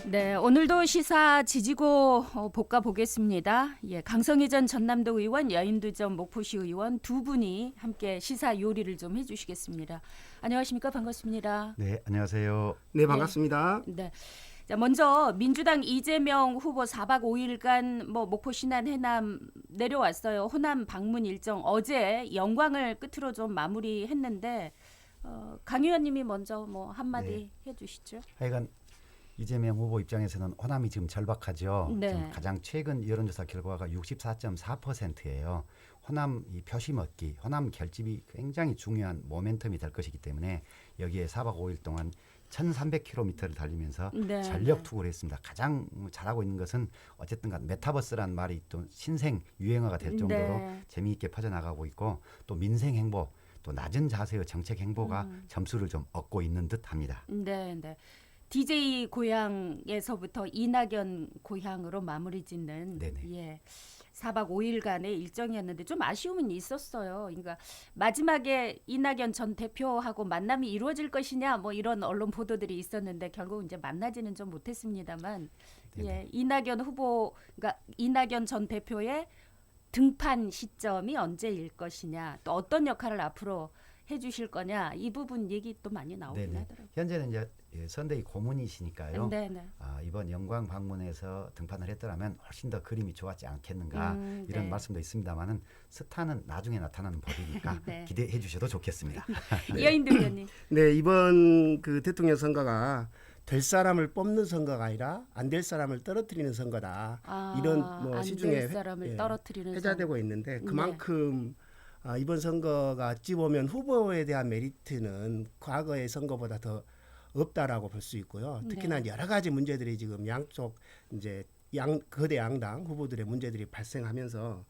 네, 오늘도 시사 지지고 볶아 보겠습니다. 예, 강성희 전 전남도 의원, 여인두 전 목포시 의원 두 분이 함께 시사 요리를 좀 해주시겠습니다. 안녕하십니까? 반갑습니다. 네, 안녕하세요. 네, 반갑습니다. 네. 자, 먼저 민주당 이재명 후보 4박 5일간 목포 신안 해남 내려왔어요. 호남 방문 일정 어제 영광을 끝으로 좀 마무리했는데 강 의원님이 먼저 한마디 해주시죠. 하여간 이재명 후보 입장에서는 호남이 지금 절박하죠. 네. 지금 가장 최근 여론조사 결과가 64.4%예요. 호남 이 표심 얻기, 호남 결집이 굉장히 중요한 모멘텀이 될 것이기 때문에 여기에 4박 5일 동안 1,300km를 달리면서 네, 전력 투구를 했습니다. 가장 잘하고 있는 것은 어쨌든 간 메타버스란 말이 또 신생 유행어가 될 정도로 재미있게 퍼져나가고 있고 또 민생 행보, 또 낮은 자세의 정책 행보가 점수를 좀 얻고 있는 듯합니다. 네, 네. DJ 고향에서부터 이낙연 고향으로 마무리 짓는 네네. 4박 5일간의 일정이었는데 좀 아쉬움은 있었어요. 그러니까 마지막에 이낙연 전 대표하고 만남이 이루어질 것이냐 이런 언론 보도들이 있었는데 결국 이제 만나지는 좀 못했습니다만 이낙연 후보 그러니까 이낙연 전 대표의 등판 시점이 언제일 것이냐 또 어떤 역할을 앞으로 해주실 거냐 이 부분 얘기 또 많이 나오긴 하더라고요. 현재는 이제 선대위 고문이시니까요. 네네. 이번 영광 방문에서 등판을 했더라면 훨씬 더 그림이 좋았지 않겠는가 이런 말씀도 있습니다만은 스타는 나중에 나타나는 법이니까 기대해 주셔도 좋겠습니다. 여인두 의원님. 네, 이번 그 대통령 선거가 될 사람을 뽑는 선거가 아니라 안 될 사람을 떨어뜨리는 선거다. 이런 시중에 안 될 사람을 떨어뜨리는 회자되고 있는데 그만큼 이번 선거가 어찌 보면 후보에 대한 메리트는 과거의 선거보다 더 없다라고 볼 수 있고요. 특히나 여러 가지 문제들이 지금 양쪽 이제 거대 양당 후보들의 문제들이 발생하면서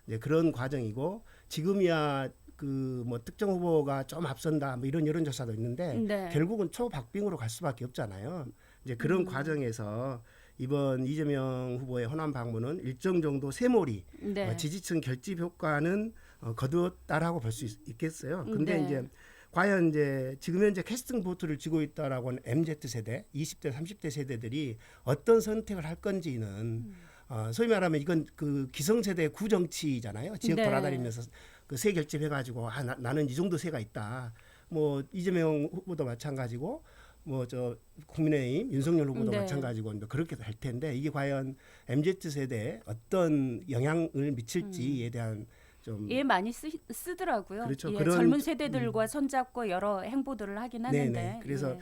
이제 그런 과정이고 지금이야 그 특정 후보가 좀 앞선다 이런 여론조사도 있는데 결국은 초박빙으로 갈 수밖에 없잖아요. 이제 그런 과정에서 이번 이재명 후보의 호남 방문은 일정 정도 세몰이 지지층 결집 효과는 거두었다라고 볼 수 있겠어요. 근데 이제 과연 이제 지금 현재 캐스팅 보트를 쥐고 있다라고 하는 MZ 세대, 20대, 30대 세대들이 어떤 선택을 할 건지는 소위 말하면 이건 그 기성세대의 구정치잖아요. 지역 돌아다니면서 그 세 결집해가지고 나는 이 정도 세가 있다. 이재명 후보도 마찬가지고 국민의힘 윤석열 후보도 마찬가지고 그렇게 할 텐데 이게 과연 MZ 세대에 어떤 영향을 미칠지에 대한 좀 많이 쓰더라고요. 그렇죠. 젊은 세대들과 손잡고 여러 행보들을 하긴 하는데. 네네. 그래서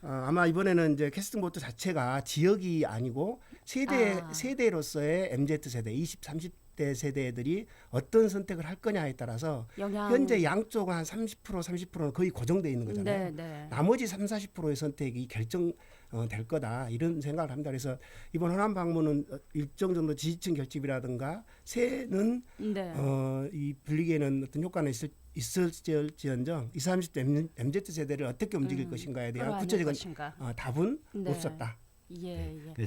아마 이번에는 이제 캐스팅 보트 자체가 지역이 아니고 세대로서의 MZ 세대, 20, 30대 세대들이 어떤 선택을 할 거냐에 따라서 현재 양쪽은 한 30%는 거의 고정돼 있는 거잖아요. 나머지 3, 40%의 선택이 결정될 거다 이런 생각을 합니다. 그래서 이번 호남 방문은 일정 정도 지지층 결집이라든가 새는 이 불리기에는 어떤 효과는 있을지언정 20, 30대 MZ 세대를 어떻게 움직일 것인가에 대한 구체적인 답은 없었다.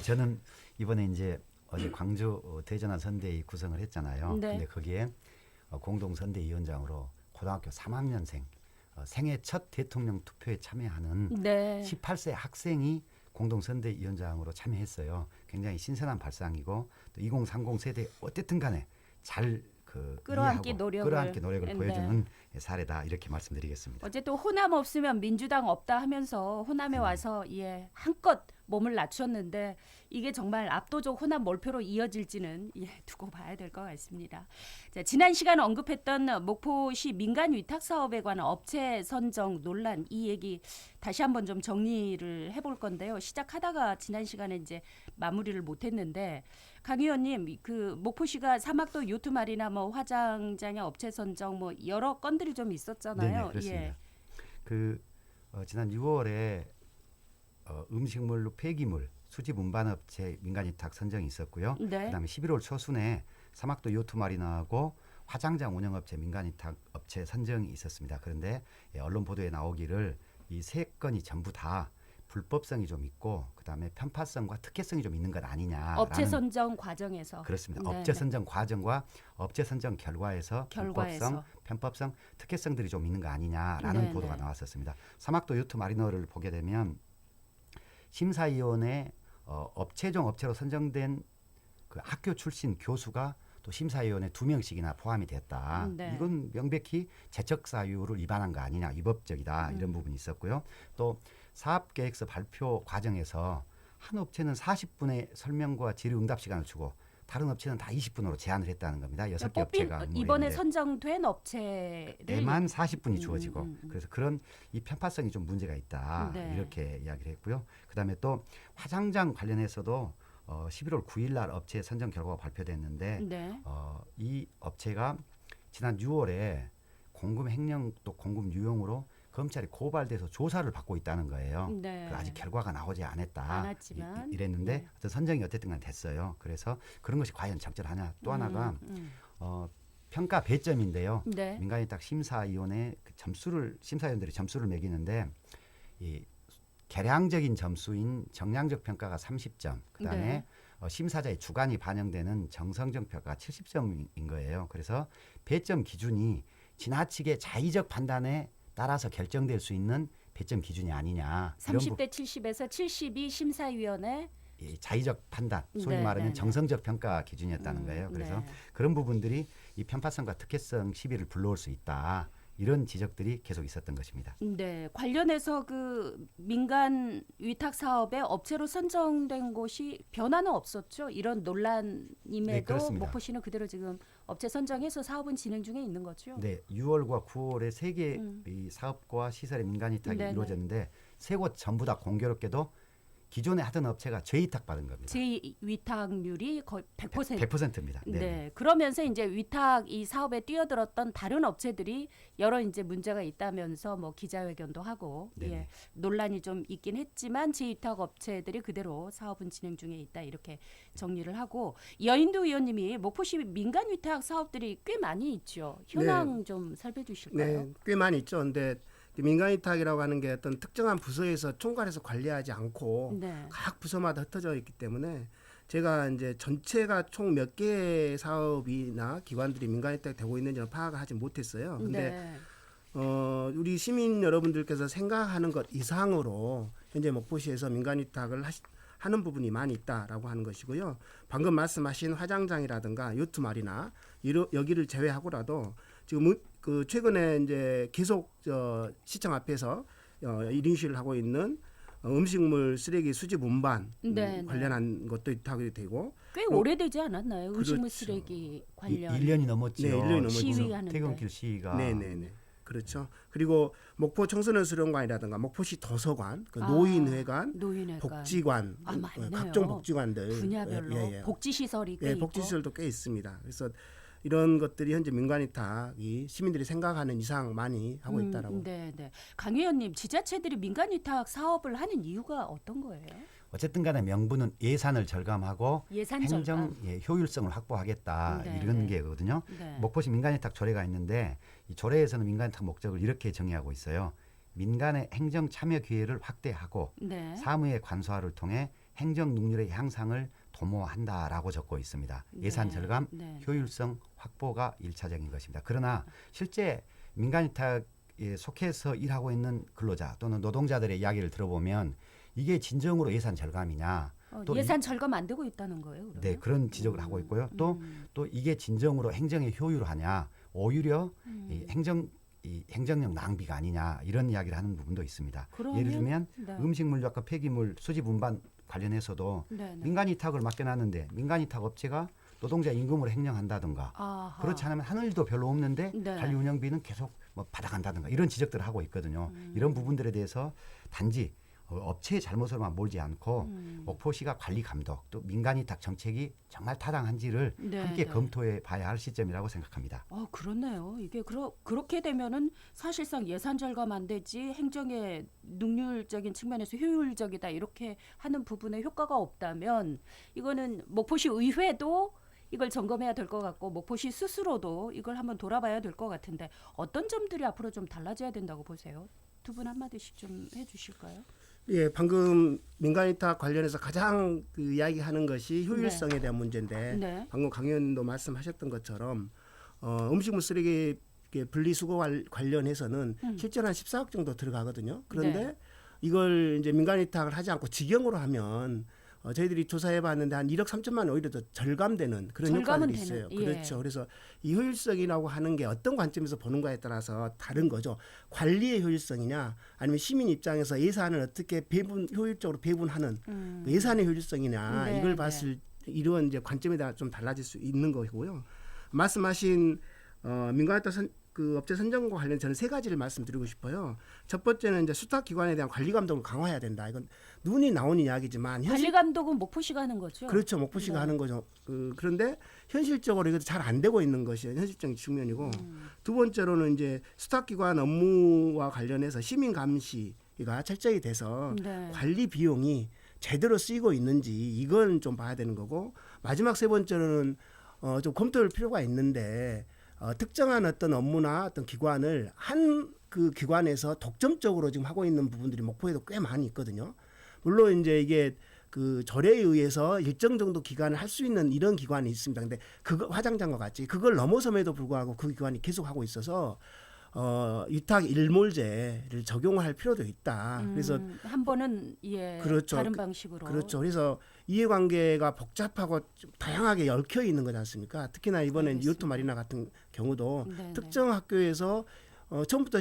저는 이번에 이제 어제 광주 대전화 선대위 구성을 했잖아요. 근데 거기에 공동 선대위원장으로 고등학교 3학년생 생애 첫 대통령 투표에 참여하는 18세 학생이 공동 선대위원장으로 참여했어요. 굉장히 신선한 발상이고 또 2030 세대 어쨌든 간에 잘 끌어안기 노력을 보여주는 사례다 이렇게 말씀드리겠습니다. 어쨌든 호남 없으면 민주당 없다 하면서 호남에 와서 한껏 몸을 낮췄는데 이게 정말 압도적 호남 몰표로 이어질지는 두고 봐야 될 것 같습니다. 자, 지난 시간 언급했던 목포시 민간 위탁 사업에 관한 업체 선정 논란 이 얘기 다시 한번 좀 정리를 해볼 건데요. 시작하다가 지난 시간에 이제 마무리를 못했는데 강 의원님 그 목포시가 사막도 요트마리나 화장장의 업체 선정 여러 건들이 좀 있었잖아요. 네, 그렇습니다. 지난 6월에 음식물 폐기물 수집 운반업체 민간위탁 선정이 있었고요. 그다음에 11월 초순에 사막도 요트마리나하고 화장장 운영업체 민간위탁 업체 선정이 있었습니다. 그런데 언론 보도에 나오기를 이 세 건이 전부 다 불법성이 좀 있고 그다음에 편파성과 특혜성이 좀 있는 것 아니냐. 업체 선정 과정에서. 그렇습니다. 업체 선정 과정과 업체 선정 결과에서 불법성, 편법성, 특혜성들이 좀 있는 거 아니냐라는 보도가 나왔었습니다. 사막도 요트 마리너를 보게 되면 심사위원회 업체종 업체로 선정된 그 학교 출신 교수가 또 심사위원회 2명씩이나 포함이 됐다. 네. 이건 명백히 재척 사유를 위반한 거 아니냐, 위법적이다 이런 부분이 있었고요. 또 사업계획서 발표 과정에서 한 업체는 40분의 설명과 질의응답 시간을 주고 다른 업체는 다 20분으로 제한을 했다는 겁니다. 6개 업체가 이번에 응모했는데 선정된 업체를 에만 40분이 주어지고 그래서 그런 이 편파성이 좀 문제가 있다 네. 이렇게 이야기를 했고요. 그다음에 또 화장장 관련해서도 11월 9일 날 업체 선정 결과가 발표됐는데 네. 이 업체가 지난 6월에 공금 횡령 또 공금 유용으로 검찰이 고발돼서 조사를 받고 있다는 거예요. 네. 그 아직 결과가 나오지 않았다. 않았지만. 이랬는데 네. 어떤 선정이 어쨌든 간 됐어요. 그래서 그런 것이 과연 적절하냐. 또 하나가 평가 배점인데요. 네. 민간위탁 심사위원회 그 심사위원들이 점수를 매기는데 이 계량적인 점수인 정량적 평가가 30점, 그다음에 네. 심사자의 주관이 반영되는 정성적 평가가 70점인 거예요. 그래서 배점 기준이 지나치게 자의적 판단에 따라서 결정될 수 있는 배점 기준이 아니냐. 30대 70에서 72 심사위원회 이 자의적 판단, 소위 네, 말하면 네, 네. 정성적 평가 기준이었다는 거예요. 그래서 네. 그런 부분들이 이 편파성과 특혜성 시비를 불러올 수 있다. 이런 지적들이 계속 있었던 것입니다. 네, 관련해서 그 민간 위탁 사업에 업체로 선정된 곳이 변화는 없었죠. 이런 논란임에도 네, 그렇습니다. 목포시는 그대로 지금 업체 선정해서 사업은 진행 중에 있는 거죠. 네, 6월과 9월에 세 개 이 사업과 시설의 민간 위탁이 네네. 이루어졌는데 세 곳 전부 다 공교롭게도 기존에 하던 업체가 재위탁 받은 겁니다. 재위탁률이 거의 100%. 100%입니다. 네. 그러면서 이제 위탁 이 사업에 뛰어들었던 다른 업체들이 여러 이제 문제가 있다면서 뭐 기자회견도 하고 네네. 예, 논란이 좀 있긴 했지만 재위탁 업체들이 그대로 사업은 진행 중에 있다 이렇게 정리를 하고 여인도 의원님이 목포시 민간 위탁 사업들이 꽤 많이 있죠. 현황 좀 살펴주실까요? 네, 꽤 많이 있죠. 근데 민간위탁이라고 하는 게 어떤 특정한 부서에서 총괄해서 관리하지 않고 네. 각 부서마다 흩어져 있기 때문에 제가 이제 전체가 총 몇 개의 사업이나 기관들이 민간위탁이 되고 있는지는 파악을 하지 못했어요. 근데 네. 우리 시민 여러분들께서 생각하는 것 이상으로 현재 목포시에서 민간위탁을 하는 부분이 많이 있다라고 하는 것이고요. 방금 말씀하신 화장장이라든가 요트말이나 여기를 제외하고라도 지금 그 최근에 이제 계속 시청 앞에서 1인 시위를 하고 있는 음식물 쓰레기 수집 운반 네, 관련한 것도 위탁이 되고 꽤 오래되지 않았나요? 음식물 그렇죠. 쓰레기 관련 1년이 넘었죠. 네, 1년이 넘었죠. 시위하는데. 퇴근길 시위가 네네네. 그렇죠. 그리고 목포 청소년 수련관이라든가 목포시 도서관, 그 노인회관, 노인회관, 복지관, 많네요. 각종 복지관들 분야별로 예, 예. 복지시설이 꽤 예, 있고. 복지시설도 꽤 있습니다. 그래서 이런 것들이 현재 민간위탁이 시민들이 생각하는 이상 많이 하고 있다라고. 네, 네. 강 의원님, 지자체들이 민간위탁 사업을 하는 이유가 어떤 거예요? 어쨌든 간에 명분은 예산을 절감하고 예산 행정 절감. 효율성을 확보하겠다 네, 이런 네. 게거든요. 네. 목포시 민간위탁 조례가 있는데 이 조례에서는 민간위탁 목적을 이렇게 정의하고 있어요. 민간의 행정 참여 기회를 확대하고 네. 사무의 관소화를 통해 행정 능률의 향상을 도모한다라고 적고 있습니다. 예산 네, 절감, 네. 효율성 확보가 일차적인 것입니다. 그러나 실제 민간위탁에 속해서 일하고 있는 근로자 또는 노동자들의 이야기를 들어보면 이게 진정으로 예산 절감이냐? 또 예산 절감 안 되고 있다는 거예요, 그러면? 네, 그런 지적을 하고 있고요. 또 이게 진정으로 행정의 효율화냐? 오히려 이 행정력 낭비가 아니냐 이런 이야기를 하는 부분도 있습니다. 예를 들면 네. 음식물과 폐기물 수집 운반 관련해서도 네, 네. 민간위탁을 맡겨놨는데 민간위탁 업체가 노동자 임금으로 행령한다든가 아하. 그렇지 않으면 하는 일도 별로 없는데 네. 관리 운영비는 계속 뭐 받아간다든가 이런 지적들을 하고 있거든요. 이런 부분들에 대해서 단지 업체의 잘못으로만 몰지 않고 목포시가 관리 감독 또 민간위탁 정책이 정말 타당한지를 네, 함께 네. 검토해 봐야 할 시점이라고 생각합니다. 그렇네요. 이게 그렇게 되면은 사실상 예산 절감 안 되지 행정의 능률적인 측면에서 효율적이다 이렇게 하는 부분에 효과가 없다면 이거는 목포시 의회도 이걸 점검해야 될 것 같고 목포시 스스로도 이걸 한번 돌아봐야 될 것 같은데 어떤 점들이 앞으로 좀 달라져야 된다고 보세요? 두 분 한마디씩 좀 해주실까요? 예, 방금 민간위탁 관련해서 가장 그 이야기하는 것이 효율성에 대한 문제인데 네. 방금 강 의원도 말씀하셨던 것처럼 음식물 쓰레기 분리수거 관련해서는 실제로 한 14억 정도 들어가거든요. 그런데 네. 이걸 이제 민간위탁을 하지 않고 직영으로 하면 저희들이 조사해봤는데 한 1억 3천만 원 오히려 더 절감되는 그런 절감은 효과들이 있어요. 되는, 예. 그렇죠. 그래서 이 효율성이라고 하는 게 어떤 관점에서 보는가에 따라서 다른 거죠. 관리의 효율성이냐 아니면 시민 입장에서 예산을 어떻게 효율적으로 배분하는 그 예산의 효율성이냐 네, 이걸 봤을 이런 이제 관점에 따라 좀 달라질 수 있는 거고요. 말씀하신 민간업체 그 업체 선정과 관련 저는 세 가지를 말씀드리고 싶어요. 첫 번째는 이제 수탁 기관에 대한 관리 감독을 강화해야 된다. 이건 눈이 나오는 이야기지만 관리 감독은 목포시가 하는 거죠. 그렇죠. 목포시가 네. 하는 거죠. 그런데 현실적으로 이것도 잘 안 되고 있는 것이 현실적인 측면이고 두 번째로는 이제 수탁기관 업무와 관련해서 시민 감시가 철저히 돼서 네. 관리 비용이 제대로 쓰이고 있는지 이건 좀 봐야 되는 거고 마지막 세 번째로는 좀 검토할 필요가 있는데 특정한 어떤 업무나 어떤 기관을 한 그 기관에서 독점적으로 지금 하고 있는 부분들이 목포에도 꽤 많이 있거든요. 물론 이제 이게 그 조례에 의해서 일정 정도 기간을 할 수 있는 이런 기관이 있습니다. 근데 그거 화장장과 같이 그걸 넘어섬에도 불구하고 그 기관이 계속 하고 있어서 위탁 일몰제를 적용할 필요도 있다. 그래서 한 번은 예 그렇죠. 다른 방식으로 그렇죠. 그래서 이해관계가 복잡하고 좀 다양하게 얽혀 있는 거지 않습니까? 특히나 이번엔 알겠습니다. 요트 마리나 같은 경우도 네, 특정 학교에서 처음부터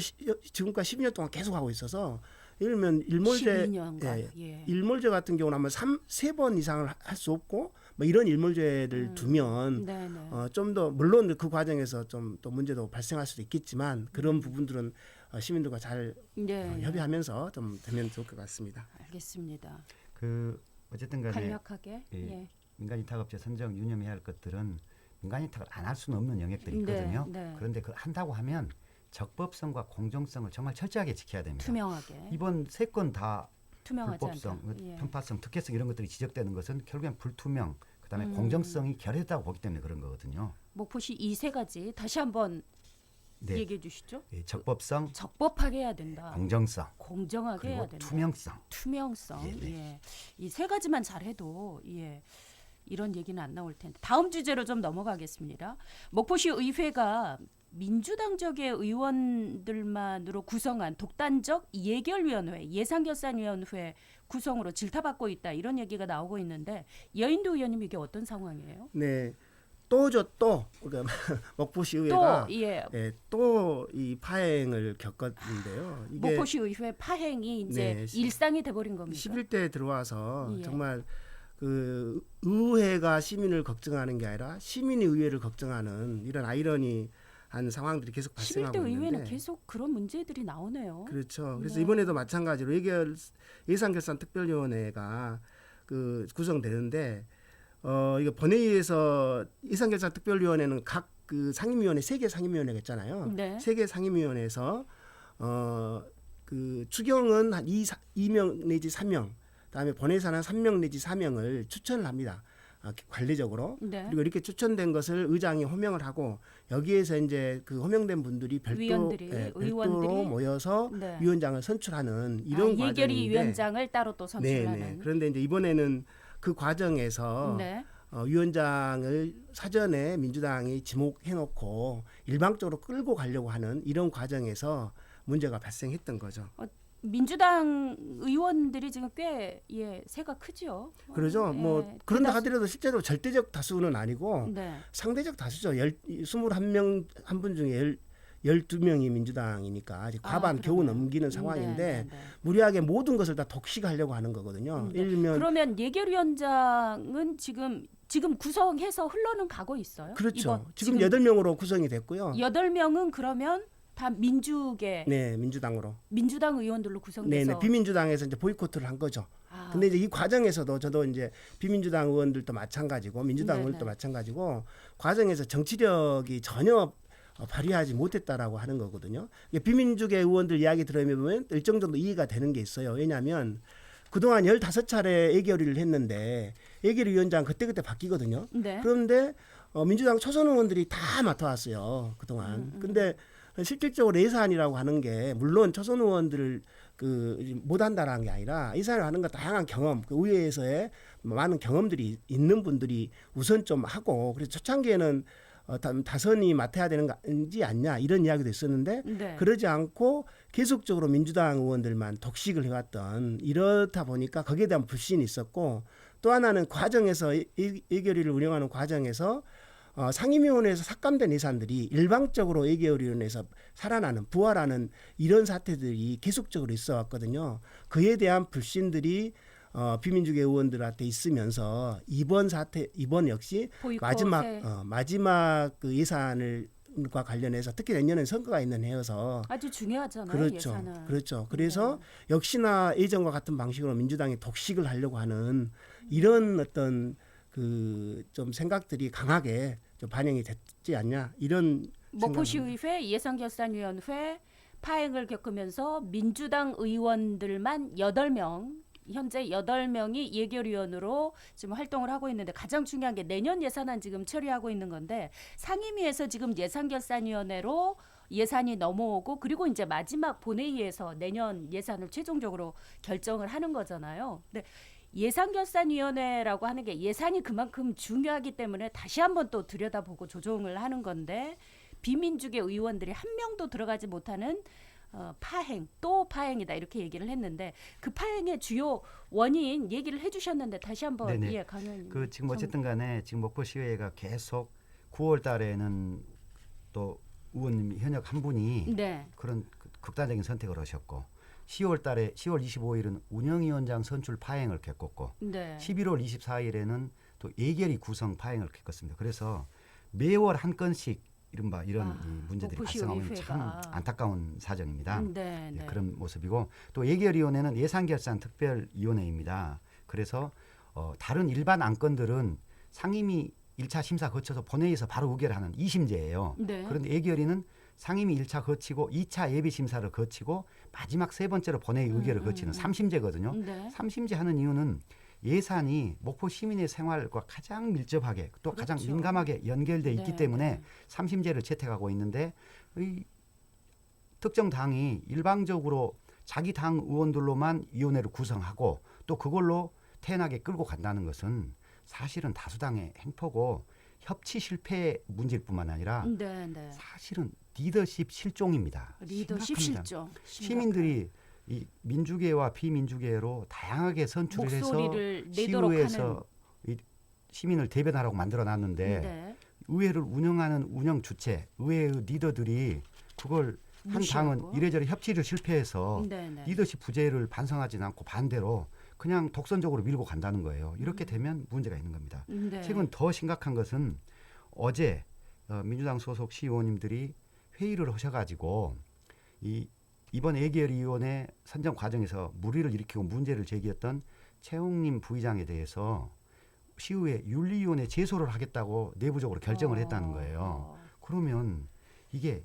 지금까지 12년 동안 계속 하고 있어서 예를 들면 일몰제 12년간 예. 일몰제 같은 경우는 아마 3번 이상을 할 수 없고 뭐 이런 일몰제를 두면 네네. 좀 더 물론 그 과정에서 좀 또 문제도 발생할 수도 있겠지만 그런 부분들은 시민들과 잘 네. 협의하면서 좀 되면 좋을 것 같습니다. 알겠습니다. 그 어쨌든 간에 간략하게 예. 예. 민간위탁업체 선정 유념해야 할 것들은 민간위탁을 안 할 수는 없는 영역들이 네, 있거든요. 네. 그런데 그 한다고 하면 적법성과 공정성을 정말 철저하게 지켜야 됩니다. 투명하게 이번 세 건 다 투명하지 불법성, 않다. 예. 편파성, 특혜성 이런 것들이 지적되는 것은 결국엔 불투명, 그다음에 공정성이 결여했다고 보기 때문에 그런 거거든요. 목포시 이 세 가지 다시 한번 네. 얘기해 주시죠. 예, 적법성, 적법하게 해야 된다. 공정성, 공정하게 해야 그리고 된다. 투명성. 투명성. 예, 네. 예. 이 세 가지만 잘해도 예. 이런 얘기는 안 나올 텐데. 다음 주제로 좀 넘어가겠습니다. 목포시 의회가 민주당 적의 의원들만으로 구성한 독단적 예결위원회, 예산결산위원회 구성으로 질타받고 있다. 이런 얘기가 나오고 있는데 여인도 의원님 이게 어떤 상황이에요? 네. 또 그러니까 목포시 의회가 또 예. 또 이 파행을 겪었는데요. 이게 목포시 의회 파행이 이제 네, 일상이 돼버린 겁니까? 11대에 들어와서 예. 정말 그 의회가 시민을 걱정하는 게 아니라 시민이 의회를 걱정하는 이런 아이러니한 상황들이 계속 11대 발생하고 의회는 있는데 계속 그런 문제들이 나오네요. 그렇죠. 그래서 네. 이번에도 마찬가지로 예산결산특별위원회가 그 구성되는데 이거 본회의에서 예산결산특별위원회는 각 그 상임위원회 3개 상임위원회가 있잖아요. 네. 3개 상임위원회에서 그 추경은 한 2명 내지 3명, 그다음에 본회의사는 3명 내지 4명을 추천을 합니다. 관리적으로. 네. 그리고 이렇게 추천된 것을 의장이 호명을 하고 여기에서 이제 그 호명된 분들이 위원들이, 별도로 의원들이 모여서 네. 위원장을 선출하는 이런 과정인데 예결위 위원장을 따로 또 선출하는. 네네. 그런데 이제 이번에는 그 과정에서 네. 위원장을 사전에 민주당이 지목해놓고 일방적으로 끌고 가려고 하는 이런 과정에서 문제가 발생했던 거죠. 민주당 의원들이 지금 꽤 세가 크죠. 그러죠. 뭐 그런다 하더라도 실제로 절대적 다수는 아니고 네. 상대적 다수죠. 21명 한 분 중에 12명이 민주당이니까 아직 과반 겨우 그러네요. 넘기는 상황인데 네, 네, 네. 무리하게 모든 것을 다 독식하려고 하는 거거든요. 예를 들면 그러면 예결위원장은 지금 구성해서 흘러는 가고 있어요. 그렇죠. 지금 8명으로 구성이 됐고요. 8명은 그러면 다 민주계 네, 민주당으로. 민주당 의원들로 구성돼서 네, 비민주당에서 이제 보이콧을 한 거죠. 근데 이제 이 과정에서도 저도 이제 비민주당 의원들도 마찬가지고 민주당 네네. 의원들도 마찬가지고 과정에서 정치력이 전혀 발휘하지 못했다라고 하는 거거든요. 이게 비민주계 의원들 이야기 들어보면 일정 정도 이해가 되는 게 있어요. 왜냐하면 그동안 15차례 예결위를 했는데 예결위 위원장 그때그때 바뀌거든요. 네. 그런데 민주당 초선 의원들이 다 맡아왔어요. 그동안. 근데 실질적으로 예산이라고 하는 게 물론 초선 의원들을 못한다라는 게 아니라 예산을 하는 건 다양한 경험, 그 의회에서의 많은 경험들이 있는 분들이 우선 좀 하고 그래서 초창기에는 다선이 맡아야 되는 거지 않냐 이런 이야기도 있었는데 네. 그러지 않고 계속적으로 민주당 의원들만 독식을 해왔던 이렇다 보니까 거기에 대한 불신이 있었고 또 하나는 과정에서 예결위를 운영하는 과정에서 상임위원회에서 삭감된 예산들이 일방적으로 예결위원회에서 살아나는 부활하는 이런 사태들이 계속적으로 있어 왔거든요. 그에 대한 불신들이 비민주계 의원들한테 있으면서 이번 역시 마지막 그 예산과 관련해서 특히 내년에 선거가 있는 해여서 아주 중요하잖아요. 그렇죠. 예산은. 그렇죠. 그래서 역시나 예전과 같은 방식으로 민주당이 독식을 하려고 하는 이런 어떤 그 좀 생각들이 강하게 좀 반영이 됐지 않냐 이런 목포시의회 예산결산위원회 파행을 겪으면서 민주당 의원들만 8명 현재 8명이 예결위원으로 지금 활동을 하고 있는데 가장 중요한 게 내년 예산안 지금 처리하고 있는 건데 상임위에서 지금 예산결산위원회로 예산이 넘어오고 그리고 이제 마지막 본회의에서 내년 예산을 최종적으로 결정을 하는 거잖아요. 근데 예산결산위원회라고 하는 게 예산이 그만큼 중요하기 때문에 다시 한번 또 들여다보고 조정을 하는 건데 비민주계 의원들이 한 명도 들어가지 못하는 파행이다 이렇게 얘기를 했는데 그 파행의 주요 원인 얘기를 해주셨는데 다시 한번 강의원님. 그 지금 어쨌든 간에 지금 목포시의회가 계속 9월 달에는 또 의원님 현역 한 분이 그런 극단적인 선택을 하셨고 10월 25일은 운영위원장 선출 파행을 겪었고 11월 24일에는 또 예결위 구성 파행을 겪었습니다. 그래서 매월 한 건씩 이른바 이런 이 문제들이 발생하고 있는 참 안타까운 사정입니다. 그런 모습이고 또 예결위원회는 예산결산특별위원회입니다. 그래서 다른 일반 안건들은 상임위 1차 심사 거쳐서 본회의에서 바로 의결하는 2심제예요. 그런데 예결위는 상임위 1차 거치고 2차 예비심사를 거치고 마지막 세 번째로 본회의 의결을 거치는 3심제거든요. 3심제 하는 이유는 예산이 목포 시민의 생활과 가장 밀접하게 또 가장 민감하게 연결돼 있기 때문에 3심제를 채택하고 있는데 이 특정 당이 일방적으로 자기 당 의원들로만 위원회를 구성하고 또 그걸로 태연하게 끌고 간다는 것은 사실은 다수당의 행포고 협치 실패 문제일 뿐만 아니라 사실은 리더십 실종입니다. 리더십 실종. 시민들이 이 민주계와 비민주계로 다양하게 선출을 해서 시의회에서 이 시민을 대변하라고 만들어놨는데 의회를 운영하는 운영 주체, 의회의 리더들이 그걸 한 당은 이래저래 협치를 실패해서 리더십 부재를 반성하지는 않고 반대로 그냥 독선적으로 밀고 간다는 거예요. 이렇게 되면 문제가 있는 겁니다. 최근 더 심각한 것은 어제 민주당 소속 시의원님들이 회의를 하셔가지고 이번 예결위원회 선정 과정에서 물의를 일으키고 문제를 제기했던 최홍림 부의장에 대해서 시의회 윤리위원회 제소를 하겠다고 내부적으로 결정을 했다는 거예요. 그러면 이게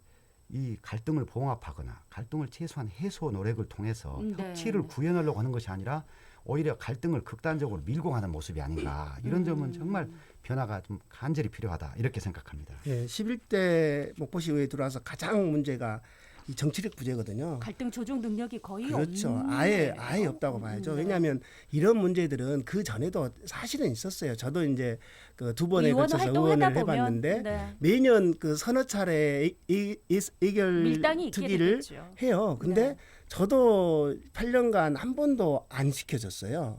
이 갈등을 봉합하거나 갈등을 최소한 해소 노력을 통해서 협치를 구현하려고 하는 것이 아니라 오히려 갈등을 극단적으로 밀고 가는 모습이 아닌가. 이런 점은 정말 변화가 좀 간절히 필요하다. 이렇게 생각합니다. 11대 목포시의회에 들어와서 가장 문제가 이 정치력 부재거든요. 갈등 조정 능력이 거의 그렇죠. 없네요. 아예 없다고 봐야죠. 왜냐하면 이런 문제들은 그 전에도 사실은 있었어요. 저도 이제 그 두 번에 걸쳐서 의원을 해봤는데 매년 그 서너 차례 예결 특위를 해요. 근데 저도 8년간 한 번도 안 시켜줬어요.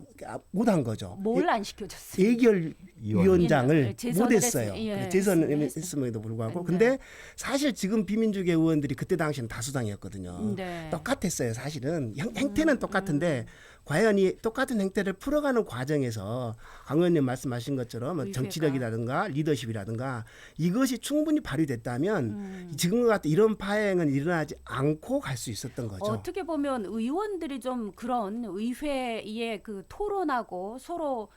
못한 거죠. 뭘 안 시켜줬어요? 예결위원장을 못했어요. 재선을 했음에도 불구하고. 근데 사실 지금 비민주계 의원들이 그때 당시는 다수당이었거든요. 똑같았어요. 사실은 행태는 똑같은데 과연 이 똑같은 행태를 풀어가는 과정에서 강 의원님 말씀하신 것처럼 정치력이라든가 리더십이라든가 이것이 충분히 발휘됐다면 지금과 같은 이런 파행은 일어나지 않고 갈 수 있었던 거죠. 어떻게 보면 의원들이 좀 그런 의회의 그 토론하고 서로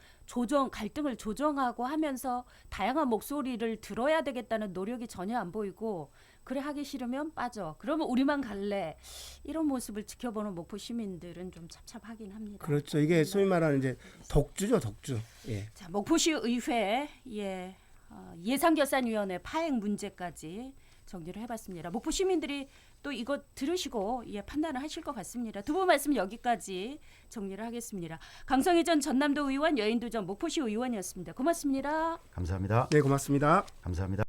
갈등을 조정하고 하면서 다양한 목소리를 들어야 되겠다는 노력이 전혀 안 보이고 그래 하기 싫으면 빠져. 그러면 우리만 갈래. 이런 모습을 지켜보는 목포 시민들은 좀 찹찹하긴 합니다. 그렇죠. 이게 소위 말하는 이제 독주죠, 독주. 자, 목포시 의회 예산결산위원회 파행 문제까지 정리를 해봤습니다. 목포 시민들이 또 이거 들으시고 판단을 하실 것 같습니다. 두 분 말씀 여기까지 정리를 하겠습니다. 강성희 전 전남도 의원, 여인도 전 목포시 의원이었습니다. 고맙습니다. 감사합니다. 네, 고맙습니다. 감사합니다.